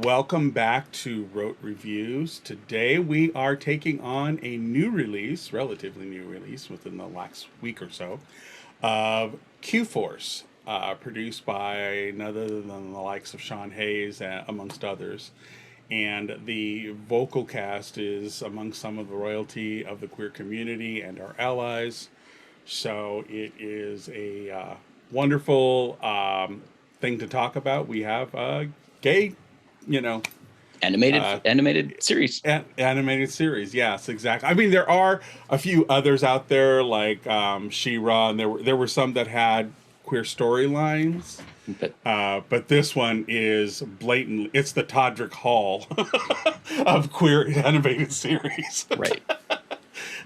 welcome back to Wrote Reviews. Today we are taking on a new release, relatively new release within the last week or so, of qforce, produced by none other than the likes of Sean Hayes, amongst others. And the vocal cast is among some of the royalty of the queer community and our allies. So it is a wonderful thing to talk about. We have a gay, you know, animated series. Animated series. Yes, exactly. I mean, there are a few others out there like She-Ra, and there were some that had queer storylines. But this one is blatant. It's the Todrick Hall of queer animated series. Right.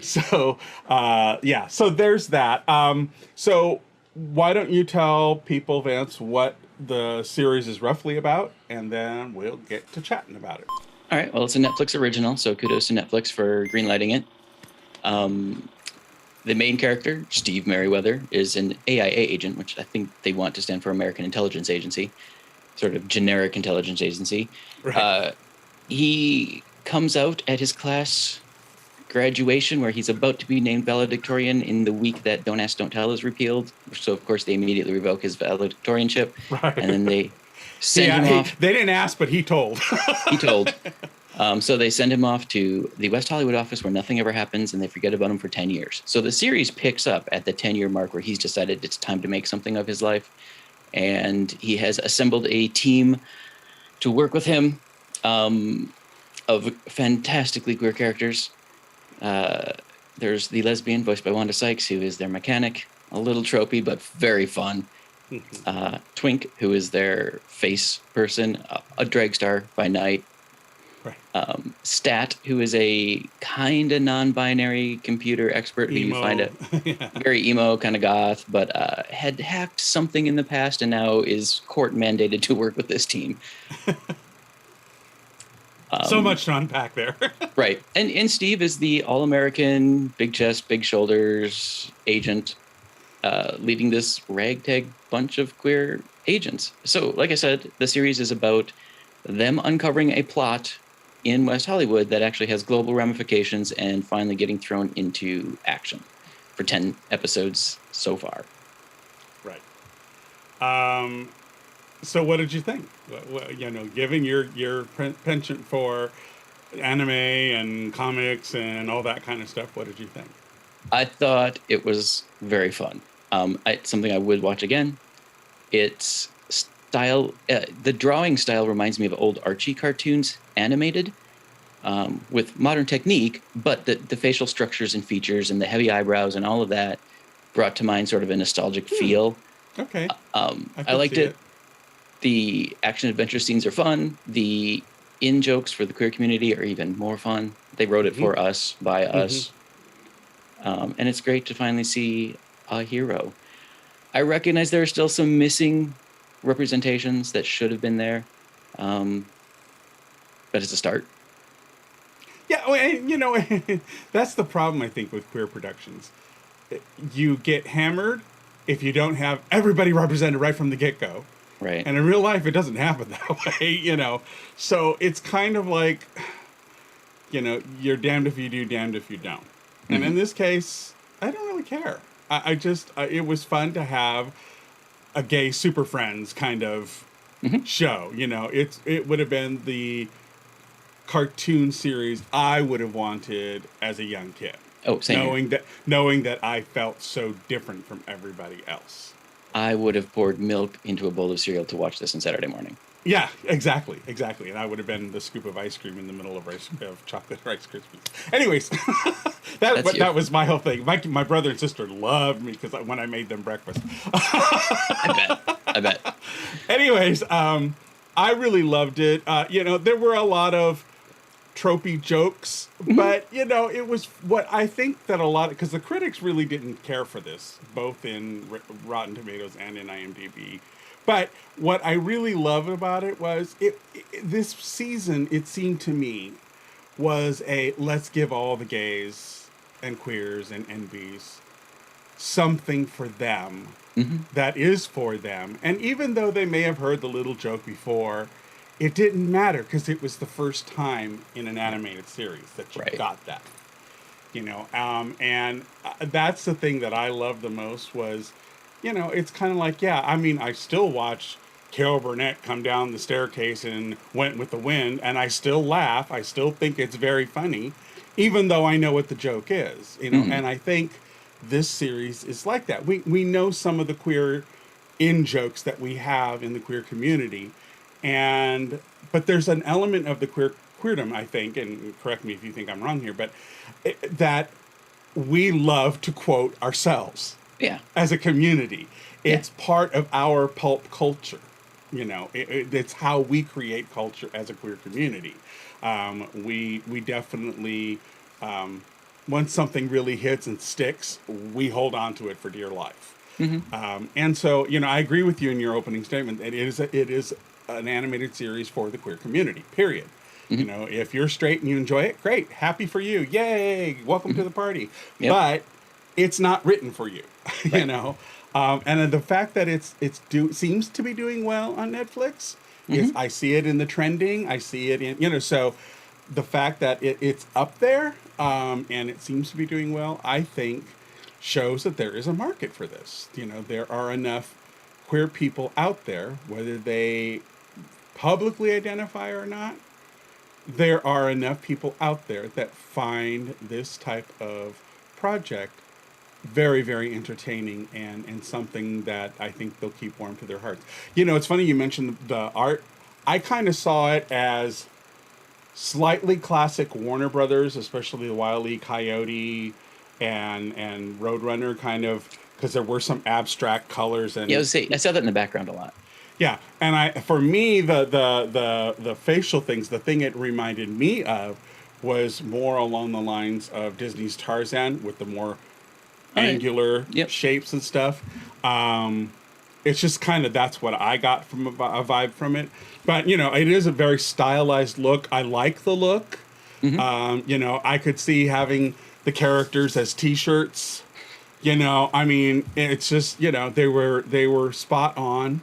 So, yeah, so there's that. So why don't you tell people, Vance, what the series is roughly about, and then we'll get to chatting about it. All right. Well, it's a Netflix original, so kudos to Netflix for greenlighting it. The main character, Steve Merriweather, is an AIA agent, which I think they want to stand for American Intelligence Agency, sort of generic intelligence agency. Right. He comes out at his class graduation where he's about to be named valedictorian in the week that Don't Ask, Don't Tell is repealed. So, of course, they immediately revoke his valedictorianship. Right. And then they send him off. They didn't ask, but he told. He told. So they send him off to the West Hollywood office where nothing ever happens, and they forget about him for 10 years. So the series picks up at the 10-year mark where he's decided it's time to make something of his life. And he has assembled a team to work with him of fantastically queer characters. There's the lesbian voiced by Wanda Sykes, who is their mechanic, a little tropey, but very fun. Twink, who is their face person, a drag star by night. Right. Stat, who is a kind of non-binary computer expert who you find very emo, kind of goth, but had hacked something in the past and now is court mandated to work with this team. So much to unpack there. Right. And Steve is the all-American, big chest, big shoulders agent leading this ragtag bunch of queer agents. So, like I said, the series is about them uncovering a plot in West Hollywood that actually has global ramifications and finally getting thrown into action for 10 episodes so far. Right. So what did you think? Given your penchant for anime and comics and all that kind of stuff, what did you think? I thought it was very fun. It's something I would watch again. Its style, the drawing style reminds me of old Archie cartoons, animated, with modern technique, but the facial structures and features and the heavy eyebrows and all of that brought to mind sort of a nostalgic feel. Okay. I liked it. The action adventure scenes are fun. The in-jokes for the queer community are even more fun. They wrote it for us, by us. And it's great to finally see a hero. I recognize there are still some missing representations that should have been there. But it's a start. Yeah, that's the problem, I think, with queer productions. You get hammered if you don't have everybody represented right from the get-go. Right. And in real life, it doesn't happen that way, So it's kind of like, you're damned if you do, damned if you don't. And in this case, I don't really care. It was fun to have a gay Super Friends kind of show. It would have been the cartoon series I would have wanted as a young kid. Oh, same. Knowing that I felt so different from everybody else. I would have poured milk into a bowl of cereal to watch this on Saturday morning. Yeah, exactly. And I would have been the scoop of ice cream in the middle of chocolate Rice Krispies. Anyways, that was my whole thing. My brother and sister loved me because when I made them breakfast. I bet. Anyways, I really loved it. There were a lot of tropey jokes, but it was what I think that a lot, because the critics really didn't care for this, both in Rotten Tomatoes and in IMDb. But what I really loved about it was this season, it seemed to me, was let's give all the gays and queers and NBs something for them that is for them. And even though they may have heard the little joke before, it didn't matter because it was the first time in an animated series that you Right. got that. And that's the thing that I love the most was, it's kind of like, yeah, I mean, I still watch Carol Burnett come down the staircase and went with the wind, and I still laugh. I still think it's very funny, even though I know what the joke is, Mhm. and I think this series is like that. We know some of the queer in jokes that we have in the queer community, and but there's an element of the queerdom, I think, and correct me if you think I'm wrong here, but that we love to quote ourselves Yeah. as a community. Yeah. It's part of our pulp culture. It's how we create culture as a queer community. We definitely, once something really hits and sticks, we hold on to it for dear life. Hmm. And so, I agree with you in your opening statement. It is an animated series for the queer community. Period. Hmm. If you're straight and you enjoy it, great, happy for you, yay, welcome to Hmm. the party. Yep. But it's not written for you, Right. and then the fact that seems to be doing well on Netflix is Hmm. I see it in the trending, I see it in so the fact that it's up there, and it seems to be doing well, I think shows that there is a market for this. There are enough queer people out there, whether they publicly identify or not. There are enough people out there that find this type of project very, very entertaining, and something that I think they'll keep warm to their hearts. It's funny you mentioned the art. I kind of saw it as slightly classic Warner Brothers, especially the Wile E. Coyote and Roadrunner kind of, because there were some abstract colors Yeah, and I saw that in the background a lot. yeah, and for me the facial things, the thing it reminded me of was more along the lines of Disney's Tarzan with the more All right. angular Yep. shapes and stuff. It's just kind of that's what I got from a vibe from it. But it is a very stylized look. I like the look. Hmm. I could see having the characters as T-shirts. I mean, it's just they were spot on.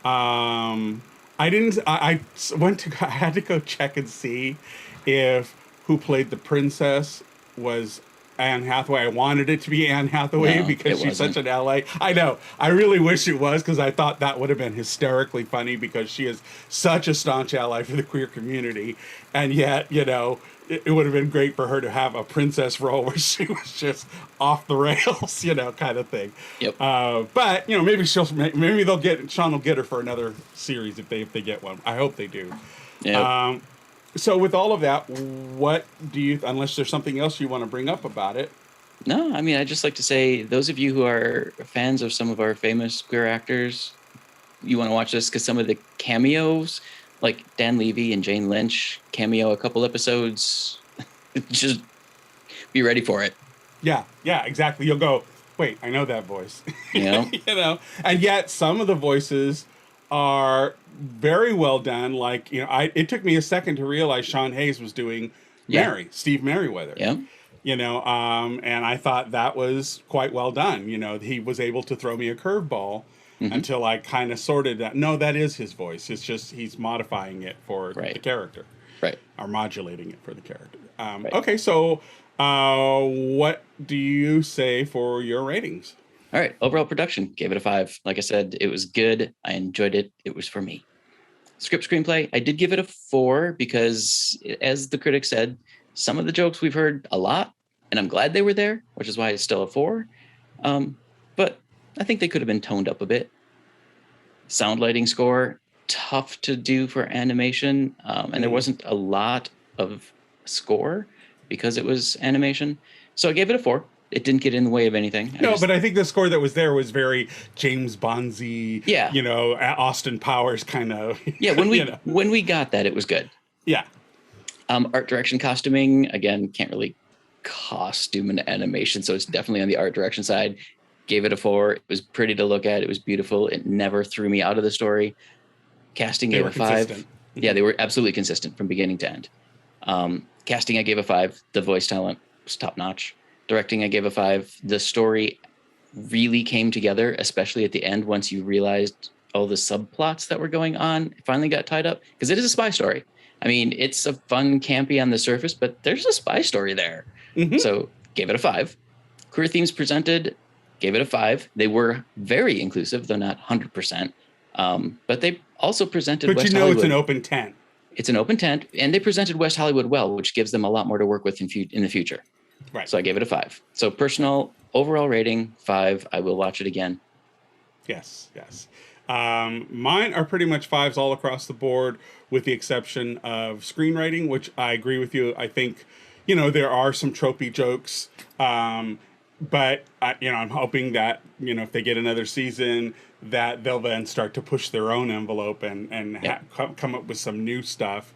I didn't. I went to. I had to go check and see if who played the princess was Anne Hathaway. I wanted it to be Anne Hathaway No, because it she's such wasn't. an LA. I know. I really wish it was because I thought that would have been hysterically funny because she is such a staunch ally for the queer community, and yet it would have been great for her to have a princess role where she was just off the rails, kind of thing. Yep. But maybe they'll get Sean will get her for another series if they get one. I hope they do. Yep. So with all of that, what do you? Unless there's something else you want to bring up about it. No, I mean, I'd just like to say, those of you who are fans of some of our famous queer actors, you want to watch this because some of the cameos, like Dan Levy and Jane Lynch, cameo a couple episodes. Just be ready for it. Yeah, exactly. You'll go, wait, I know that voice. You know? And yet some of the voices are very well done. Like, it took me a second to realize Sean Hayes was doing Yeah. Steve Merriweather. Yeah. And I thought that was quite well done. He was able to throw me a curveball Hmm. until I kind of sorted that. No, that is his voice. It's just he's modifying it for the Right. character, Right. or modulating it for the character. Right. Okay, so what do you say for your ratings? All right. Overall production, gave it a 5. Like I said, it was good. I enjoyed it. It was for me. Script screenplay, I did give it a 4 because, as the critic said, some of the jokes we've heard a lot, and I'm glad they were there, which is why it's still a 4. But I think they could have been toned up a bit. Sound lighting score, tough to do for animation, and there wasn't a lot of score because it was animation. So I gave it a 4. It didn't get in the way of anything. No, but I think the score that was there was very James Bondsy, Yeah. Austin Powers kind of. Yeah, when we got that, it was good. Yeah. Art direction, costuming, again, can't really costume and animation, so it's definitely on the art direction side. Gave it a 4. It was pretty to look at. It was beautiful. It never threw me out of the story. Casting They gave were a 5. consistent. Yeah, they were absolutely consistent from beginning to end. Casting, I gave a 5. The voice talent was top notch. Directing, I gave a 5. The story really came together, especially at the end once you realized all the subplots that were going on finally got tied up, because it is a spy story. I mean, it's a fun, campy on the surface, but there's a spy story there. Mm-hmm. So gave it a 5. Queer themes presented, gave it a 5. They were very inclusive, though not 100%. But they also presented But West you know Hollywood. it's an open tent. It's an open tent, and they presented West Hollywood well, which gives them a lot more to work with in the future. Right. So I gave it a 5. So personal overall rating, 5. I will watch it again. Yes, yes. Mine are pretty much 5s all across the board, with the exception of screenwriting, which I agree with you. I think, there are some tropey jokes, but I'm hoping that if they get another season, that they'll then start to push their own envelope and come up with some new stuff.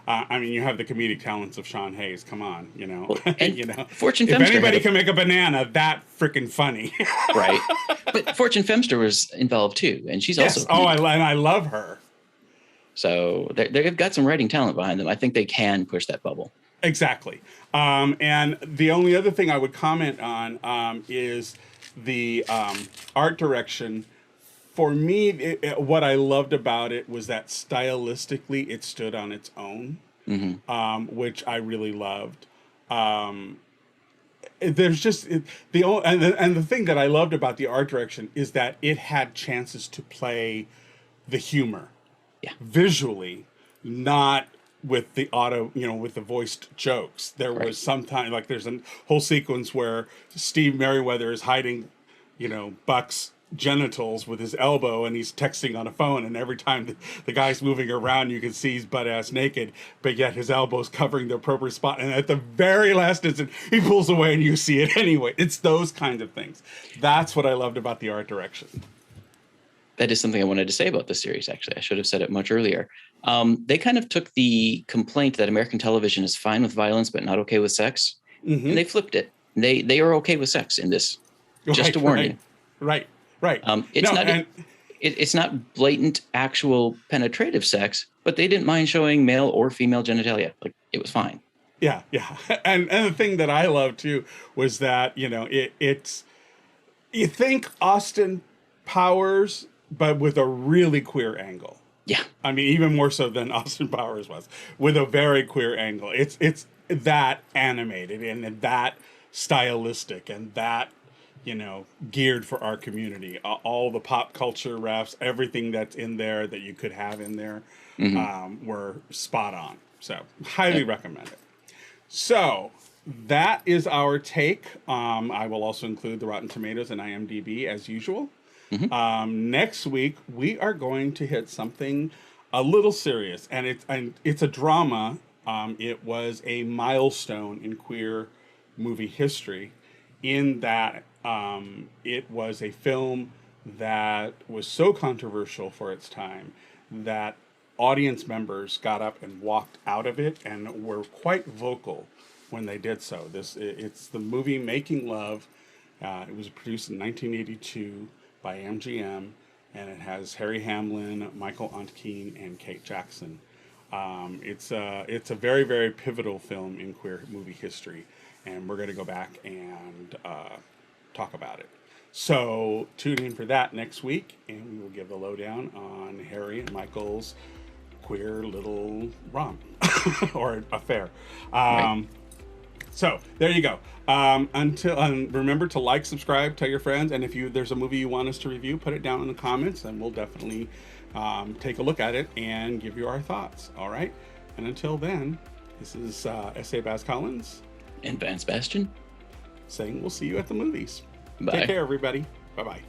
You have the comedic talents of Sean Hayes. Come on, Well, and Fortune if Femster anybody can make a banana that freaking funny, right? But Fortune Femster was involved too, and she's also and I love her. So they've got some writing talent behind them. I think they can push that bubble. Exactly. And the only other thing I would comment on is the art direction. For me, what I loved about it was that stylistically it stood on its own, which I really loved. There's just the thing that I loved about the art direction is that it had chances to play the humor, visually, not with the with the voiced jokes. There was sometimes, like, there's a whole sequence where Steve Merriweather is hiding, Buck's genitals with his elbow, and he's texting on a phone, and every time the guy's moving around, you can see he's butt-ass naked, but yet his elbow's covering the appropriate spot, and at the very last instant, he pulls away and you see it anyway. It's those kinds of things. That's what I loved about the art direction. That is something I wanted to say about the series, actually. I should have said it much earlier. They kind of took the complaint that American television is fine with violence but not okay with sex, and they flipped it. They are okay with sex in this. Just to warn you. Right. It's not blatant, actual penetrative sex, but they didn't mind showing male or female genitalia. Like, it was fine. Yeah. And the thing that I love too was that, it's, you think Austin Powers, but with a really queer angle. Yeah. Even more so than Austin Powers was, with a very queer angle. It's that animated and that stylistic and that, geared for our community. All the pop culture refs, everything that's in there that you could have in there, were spot on. So highly recommend it. So that is our take. I will also include the Rotten Tomatoes and IMDb as usual. Next week, we are going to hit something a little serious, and it's a drama. It was a milestone in queer movie history, in that it was a film that was so controversial for its time that audience members got up and walked out of it and were quite vocal when they did so. It's the movie Making Love. It was produced in 1982 by MGM, and it has Harry Hamlin, Michael Ontkean, and Kate Jackson. It's a very, very pivotal film in queer movie history, and we're going to go back and talk about it. So tune in for that next week, and we will give the lowdown on Harry and Michael's queer little romp or affair. So there you go. Remember to like, subscribe, tell your friends, and if there's a movie you want us to review, put it down in the comments, and we'll definitely take a look at it and give you our thoughts. All right. And until then, this is S.A. Baz Collins and Vance Bastion saying we'll see you at the movies. Bye. Take care, everybody. Bye-bye.